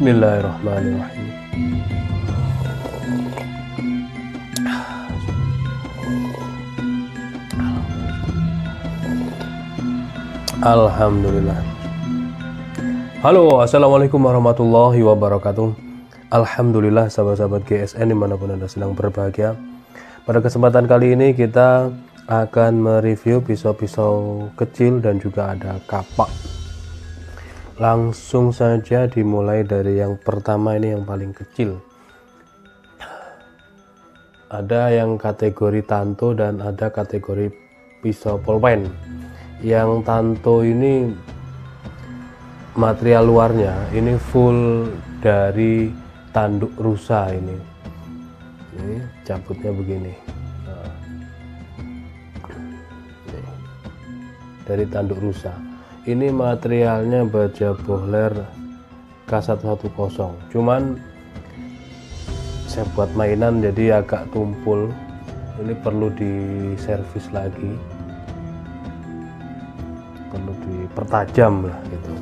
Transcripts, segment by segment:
Bismillahirrahmanirrahim. Alhamdulillah. Halo, assalamualaikum warahmatullahi wabarakatuh. Alhamdulillah, sahabat-sahabat GSN dimanapun Anda sedang berbahagia. Pada kesempatan kali ini kita akan mereview pisau-pisau kecil dan juga ada kapak. Langsung saja dimulai dari yang pertama, ini yang paling kecil. Ada yang kategori tanto dan ada kategori pisau pulpen. Yang tanto ini material luarnya ini full dari tanduk rusa ini cabutnya begini. Dari tanduk rusa. Ini materialnya baja bohler K110, cuman saya buat mainan jadi agak tumpul, ini perlu diservis lagi, perlu dipertajam lah gitu.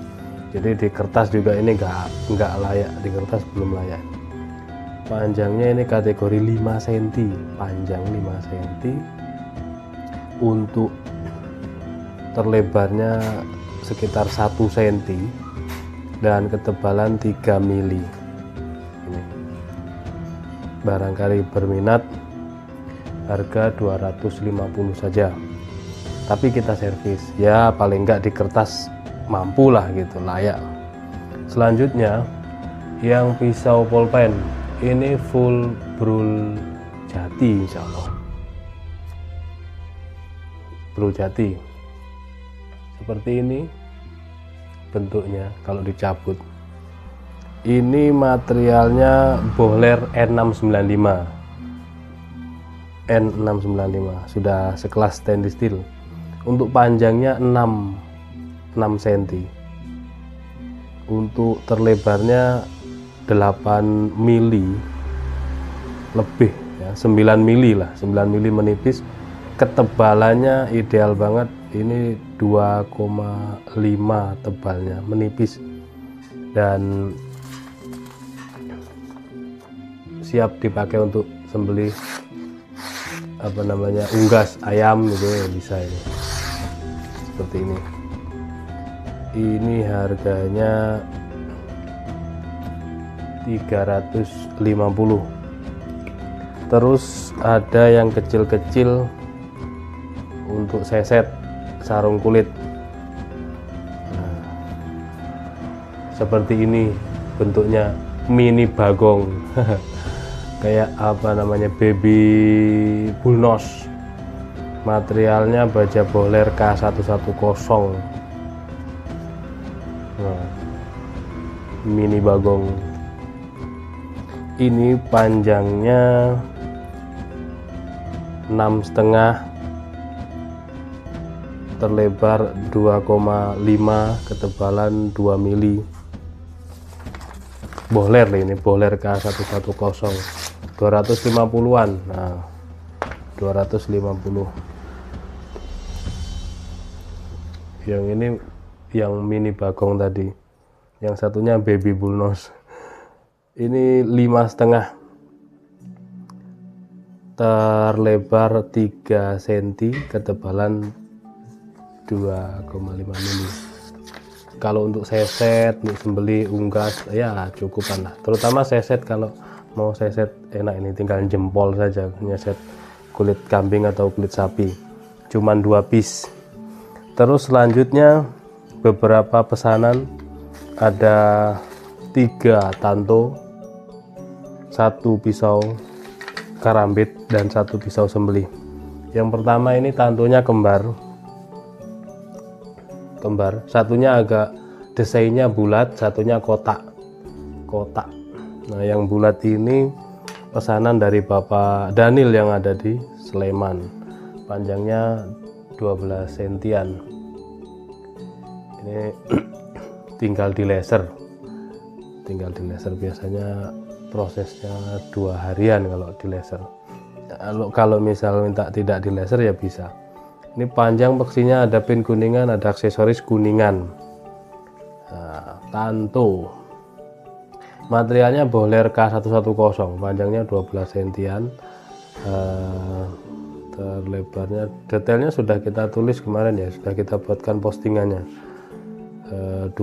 Jadi di kertas juga ini nggak layak, di kertas belum layak. Panjangnya ini kategori 5 cm, panjang 5 cm, untuk terlebarnya sekitar 1 cm dan ketebalan 3 mili. Ini barangkali berminat, harga 250 saja, tapi kita servis ya, paling enggak di kertas mampu lah gitu, layak. Selanjutnya yang pisau pulpen ini full brul jati, insya Allah brul jati. Seperti ini bentuknya kalau dicabut. Ini materialnya bohler N695, sudah sekelas stainless steel. Untuk panjangnya 6 cm, untuk terlebarnya 8 mili lebih ya, 9 mili lah, 9 mili menipis. Ketebalannya ideal banget, ini 2,5 tebalnya, menipis dan siap dipakai untuk sembelih unggas ayam gitu ya, bisa ini. Seperti ini. Ini harganya 350. Terus ada yang kecil-kecil untuk seset sarung kulit. Nah, seperti ini bentuknya, mini bagong. Kayak baby bullnose. Materialnya baja bohler K110. Nah, mini bagong. Ini panjangnya 6,5, terlebar 2,5, ketebalan 2 mili. Bohler ini, bohler K110, 250-an. Nah, 250. Yang ini yang mini bagong tadi, yang satunya baby bullnose. Ini 5,5, terlebar 3 cm, ketebalan 2,5 mili. Kalau untuk seset, untuk sembeli unggas ya cukupan lah, terutama seset. Kalau mau seset enak, ini tinggal jempol saja, nyeset kulit kambing atau kulit sapi, cuman 2 piece. Terus selanjutnya beberapa pesanan, ada 3 tanto, 1 pisau karambit dan 1 pisau sembelih. Yang pertama ini tantonya kembar, satunya agak desainnya bulat, satunya kotak. Nah, yang bulat ini pesanan dari Bapak Daniel yang ada di Sleman, panjangnya 12 sentian. Ini tinggal di laser, biasanya prosesnya 2 harian kalau di laser. Kalau misal minta tidak di laser ya bisa. Ini panjang, beksinya ada pin kuningan, ada aksesoris kuningan. Nah, tanto Materialnya bohler K110, panjangnya 12 sentian, terlebarnya detailnya sudah kita tulis kemarin ya, sudah kita buatkan postingannya, 2,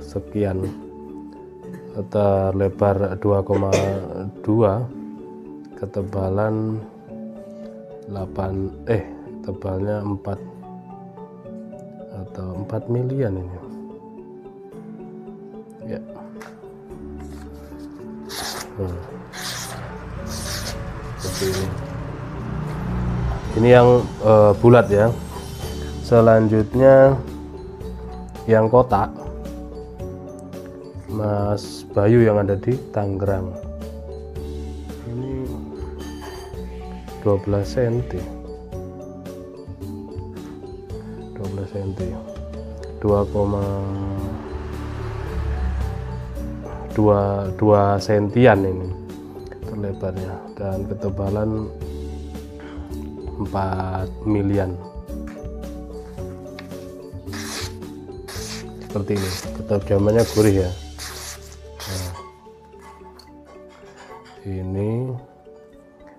sekian, terlebar 2,2, ketebalan 8, tebalnya 4 atau 4 milian ini ya. Seperti ini yang bulat ya. Selanjutnya yang kotak Mas Bayu yang ada di Tangerang, ini 12 cm 2 sentian ini terlebarnya, dan ketebalan 4 milian. Seperti ini, ketajamannya gurih ya. Nah, ini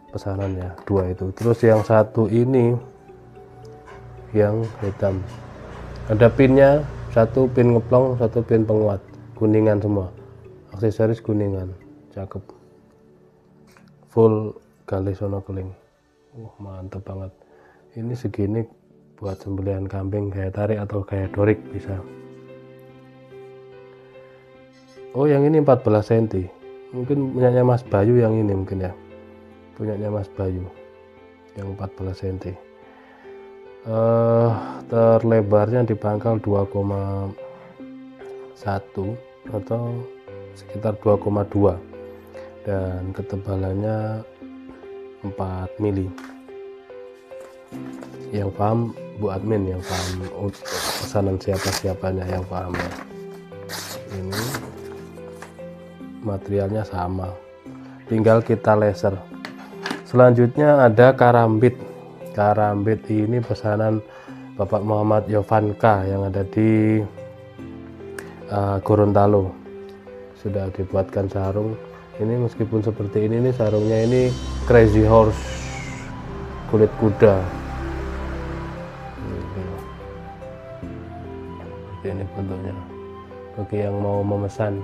pesanannya 2 itu. Terus yang satu ini yang hitam, ada pinnya, 1 pin ngeplong, 1 pin penguat, kuningan semua, aksesoris kuningan, cakep, full gali sonokeling. Mantep banget. Ini segini buat sembelihan kambing kayak tarik atau kayak dorik bisa. Oh yang ini 14 cm, mungkin punyanya Mas Bayu yang ini, mungkin ya punyanya Mas Bayu yang 14 cm. Terlebarnya di pangkal 2,1 atau sekitar 2,2, dan ketebalannya 4 mili. Yang paham Bu admin, yang paham pesanan siapa-siapanya yang paham ya. Ini materialnya sama, tinggal kita laser. Selanjutnya ada karambit. Karambit ini pesanan Bapak Muhammad Yovanka yang ada di Gorontalo. Sudah dibuatkan sarung. Ini meskipun seperti ini sarungnya ini Crazy Horse kulit kuda. Ini bentuknya. Bagi yang mau memesan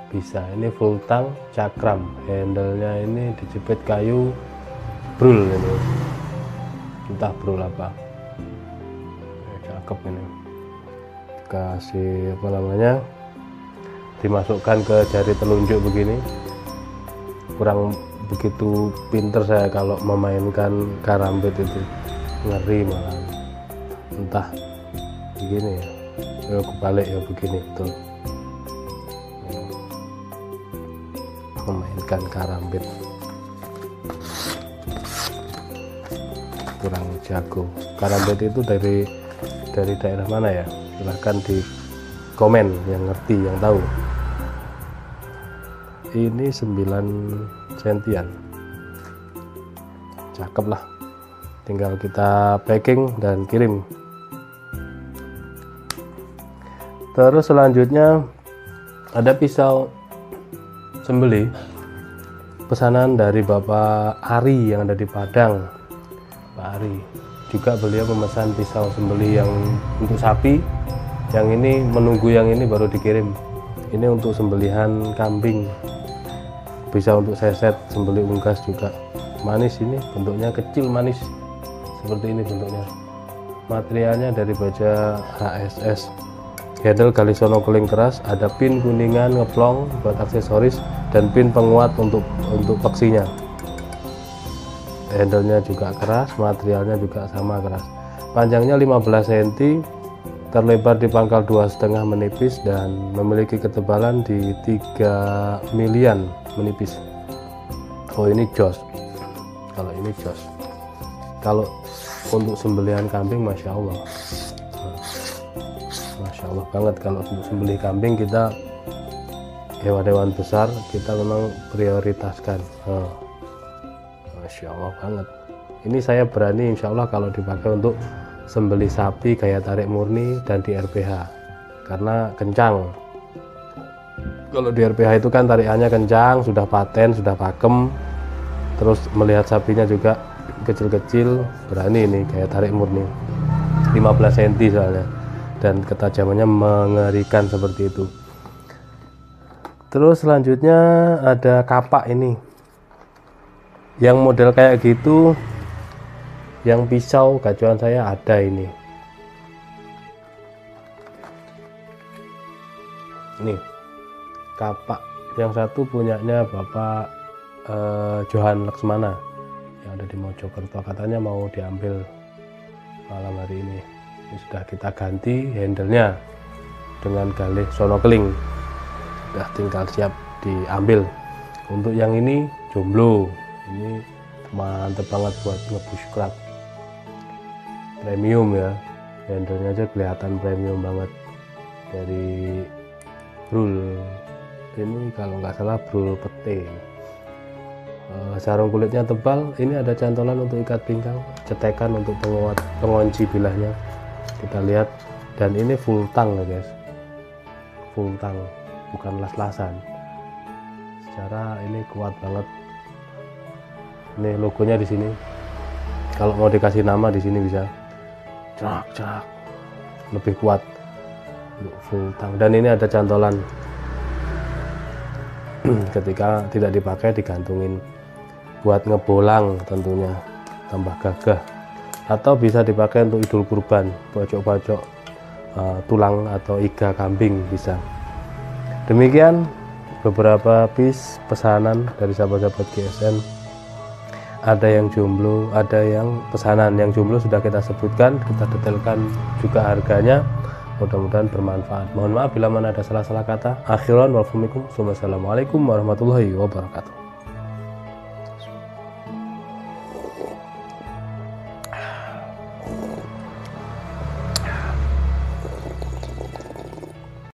bisa. Ini full tang cakram. Handle-nya ini dijepit kayu brul ini. Entah brul apa. Cakep ini. Kasih apa namanya? Dimasukkan ke jari telunjuk begini. Kurang begitu pinter saya kalau memainkan karambit itu, ngeri malah. Entah begini ya, kebalik ya begini betul. Memainkan karambit kurang jago. Karambit itu dari daerah mana ya? Silahkan di komen yang ngerti, yang tahu. Ini 9 sentian, cakep lah, tinggal kita packing dan kirim. Terus selanjutnya ada pisau sembelih pesanan dari Bapak Ari yang ada di Padang. Pak Ari juga, beliau memesan pisau sembelih yang untuk sapi, yang ini menunggu yang ini baru dikirim. Ini untuk sembelihan kambing, bisa untuk seset, sembelih unggas juga. Manis, ini bentuknya kecil manis seperti ini bentuknya. Materialnya dari baja HSS. Handle gali sonokeling keras, ada pin kuningan ngeplong buat aksesoris, dan pin penguat untuk peksinya. Handle-nya juga keras, materialnya juga sama keras. Panjangnya 15 cm, terlebar di pangkal 2,5 menipis, dan memiliki ketebalan di 3 milian menipis. Oh ini jos, kalau ini jos. Kalau untuk sembelihan kambing Masya Allah, Masya Allah banget. Kalau untuk sembelih kambing, kita hewan-hewan besar kita memang prioritaskan. Masya Allah banget. Ini saya berani insya Allah kalau dipakai untuk sembelih sapi kayak tarik murni dan di RPH, karena kencang. Kalau di RPH itu kan tarikannya kencang, sudah paten, sudah pakem, terus melihat sapinya juga kecil-kecil, berani ini kayak tarik murni 15 cm soalnya, dan ketajamannya mengerikan seperti itu. Terus selanjutnya ada kapak ini yang model kayak gitu, yang pisau gacuan saya ada ini. Nih kapak yang satu punyanya Bapak Johan Laksmana yang ada di Mojokerto, katanya mau diambil malam hari ini. Ini sudah kita ganti handle-nya dengan galih sonokeling, sudah tinggal siap diambil. Untuk yang ini jomblo, ini mantep banget buat ngebushcraft, premium ya, handle-nya aja kelihatan premium banget, dari brul ini kalau nggak salah brul pete. Sarung kulitnya tebal, ini ada cantolan untuk ikat pinggang, cetekan untuk penguat pengunci bilahnya kita lihat, dan ini full tang ya guys, full tang bukan las-lasan. Secara ini kuat banget, ini logonya di sini, kalau mau dikasih nama di sini bisa cerak lebih kuat, full tang. Dan ini ada cantolan ketika tidak dipakai digantungin buat ngebolang, tentunya tambah gagah, atau bisa dipakai untuk idul kurban, pojok-pojok tulang atau iga kambing bisa. Demikian beberapa piece pesanan dari sahabat-sahabat GSM. Ada yang jomblo, ada yang pesanan. Yang jomblo sudah kita sebutkan, kita detailkan juga harganya. Mudah-mudahan bermanfaat. Mohon maaf bila mana ada salah-salah kata. Akhiran wassalamualaikum warahmatullahi wabarakatuh.